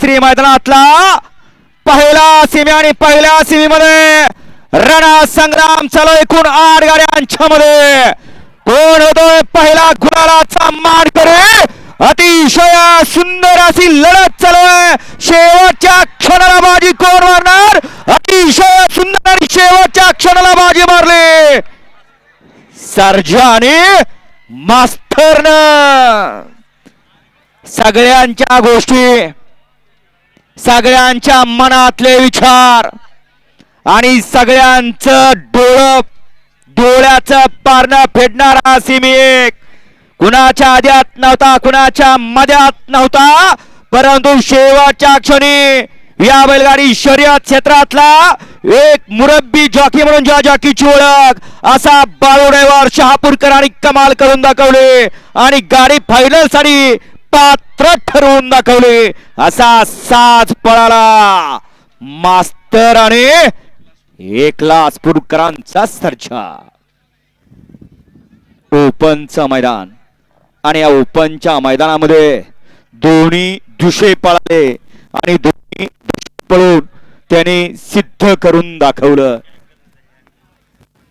केसरी मैदानातला पहिला सेमी आणि पहिल्या सेमीमध्ये रणा संग्राम चालू एकूण 8 गाड्यांच्या मध्ये कोण होतोय पहिला गुलालाचा मान करे अतिशय सुंदर अशी लढत चालू आहे शेवटच्या क्षणाला बाजी कोण मारणार अतिशय सुंदर आणि शेवटच्या क्षणाला बाजी मारली सर्जाने मास्तरनं सगळ्यांच्या गोष्टी सगळ्यांच्या मनातले विचार आणि सगळ्यांचं डोळ्याचं पारणं फेडणारा सेमी एक कुणाच्या आद्यात नव्हता कुणाच्या मध्यात नव्हता परंतु शेवटच्या क्षणी या बैलगाडी शर्यत क्षेत्रातला एक मुरब्बी जॉकी म्हणून ज्या जॉकीची ओळख असा बाळू ड्रायव्हर शहापूरकरांनी कमाल करून दाखवले आणि गाडी फायनल साठी पात्र ठरवून दाखवले असा साज पळाला मास्तर आणि एकलासपूरकरांचा सर्जा ओपनचं मैदान आणि या ओपनच्या मैदानामध्ये दोन्ही दुशे पळाले आणि दोन्ही पळून त्यांनी सिद्ध करून दाखवलं